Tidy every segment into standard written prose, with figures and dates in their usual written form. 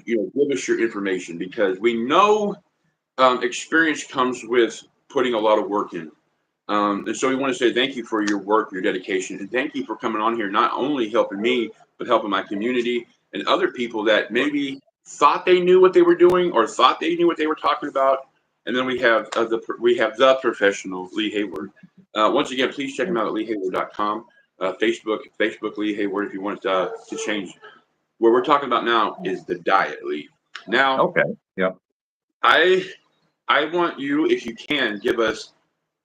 give us your information, because we know experience comes with putting a lot of work in. And so we want to say thank you for your work, your dedication, and thank you for coming on here, not only helping me, but helping my community and other people that maybe thought they knew what they were doing or thought they knew what they were talking about. And then we have the professional Lee Hayward. Once again, please check him out at leehayward.com. Facebook Lee Hayward, if you want to change. What we're talking about now is the diet, Lee. Now, okay, yeah. I want you, if you can, give us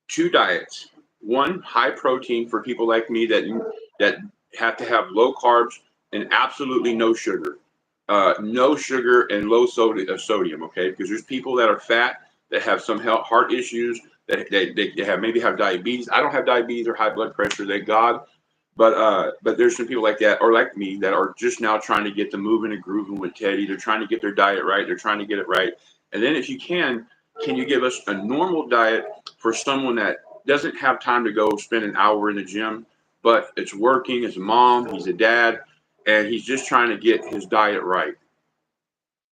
2 diets. One, high protein for people like me that have to have low carbs and absolutely no sugar. No sugar and low sodium, okay? Because there's people that are fat that have some heart issues, that they have diabetes. I don't have diabetes or high blood pressure, thank God. But there's some people like that, or like me, that are just now trying to get the moving and grooving with Teddy. They're trying to get their diet right. They're trying to get it right. And then if you can you give us a normal diet for someone that doesn't have time to go spend an hour in the gym, but it's working, he's a mom, he's a dad, and he's just trying to get his diet right?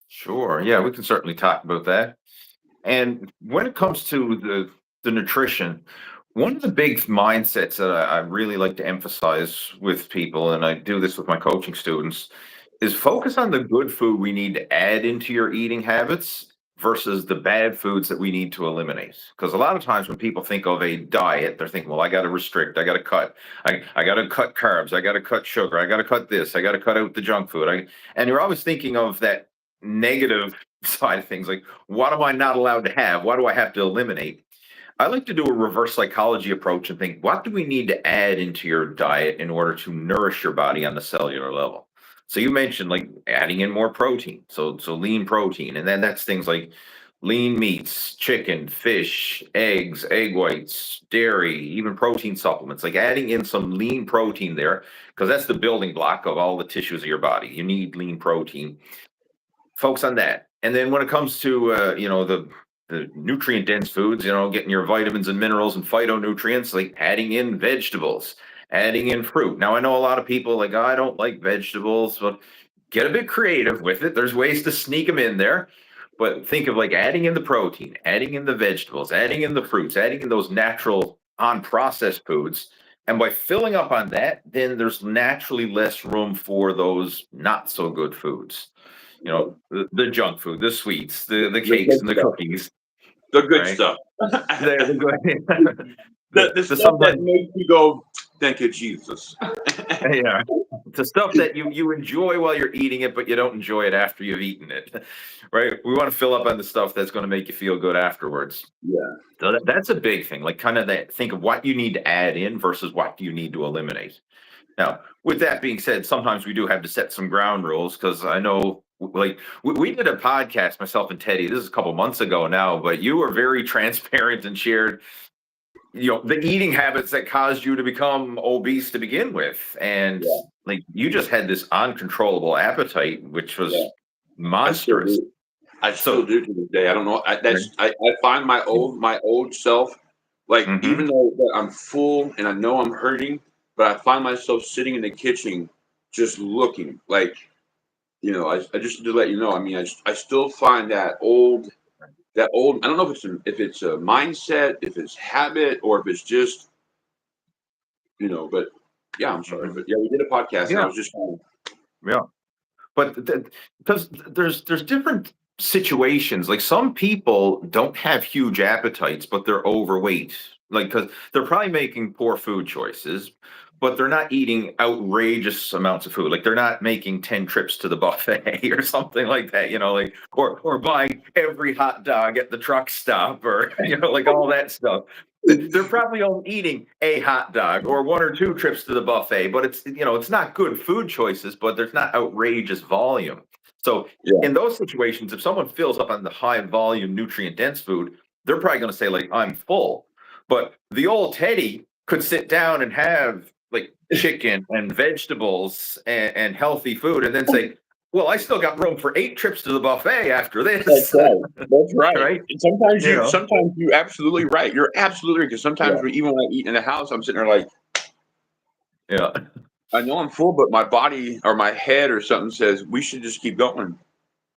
Sure. Yeah, we can certainly talk about that. And when it comes to the nutrition, one of the big mindsets that I really like to emphasize with people, and I do this with my coaching students, is focus on the good food we need to add into your eating habits versus the bad foods that we need to eliminate. Because a lot of times when people think of a diet, they're thinking, well, I got to restrict, I got to cut, I got to cut carbs, I got to cut sugar, I got to cut this, I got to cut out the junk food. And you're always thinking of that negative side of things, like, what am I not allowed to have? What do I have to eliminate? I like to do a reverse psychology approach and think, what do we need to add into your diet in order to nourish your body on the cellular level? So you mentioned like adding in more protein, so lean protein, and then that's things like lean meats, chicken, fish, eggs, egg whites, dairy, even protein supplements, like adding in some lean protein there, because that's the building block of all the tissues of your body. You need lean protein. Focus on that. And then when it comes to the nutrient dense foods, getting your vitamins and minerals and phytonutrients, like adding in vegetables, adding in fruit. Now I know a lot of people like, oh, I don't like vegetables, but get a bit creative with it. There's ways to sneak them in there. But think of like adding in the protein, adding in the vegetables, adding in the fruits, adding in those natural unprocessed foods. And by filling up on that, then there's naturally less room for those not so good foods. The junk food, the sweets, the cakes and the cookies. The good stuff. The stuff that makes you go, thank you, Jesus. Yeah. The stuff that you enjoy while you're eating it, but you don't enjoy it after you've eaten it. Right? We want to fill up on the stuff that's going to make you feel good afterwards. Yeah. So that's a big thing. Like kind of that, think of what you need to add in versus what you need to eliminate. Now, with that being said, sometimes we do have to set some ground rules, because I know, like, we did a podcast, myself and Teddy, this is a couple months ago now, but you were very transparent and shared, the eating habits that caused you to become obese to begin with. And like, you just had this uncontrollable appetite, which was monstrous. I still do to this day. I don't know. I find my old self, like, even though I'm full and I know I'm hurting, but I find myself sitting in the kitchen just looking like, I just to let you know, I mean, I still find that old, I don't know if it's a mindset, if it's habit, or if it's just, but yeah, I'm sorry. But yeah, we did a podcast and I was just kind of, but because there's different situations. Like, some people don't have huge appetites, but they're overweight, like, because they're probably making poor food choices, but they're not eating outrageous amounts of food. Like, they're not making 10 trips to the buffet or something like that, like, or buying every hot dog at the truck stop, or, like all that stuff. They're probably only eating a hot dog or 1 or 2 trips to the buffet, but it's not good food choices, but there's not outrageous volume. So in those situations, if someone fills up on the high volume, nutrient dense food, they're probably going to say, like, I'm full. But the old Teddy could sit down and have like chicken and vegetables and healthy food, and then say, well, I still got room for 8 trips to the buffet after this. That's right. Right? And sometimes you're absolutely right. You're absolutely right. Because sometimes even when I eat in the house, I'm sitting there like, I know I'm full, but my body or my head or something says we should just keep going.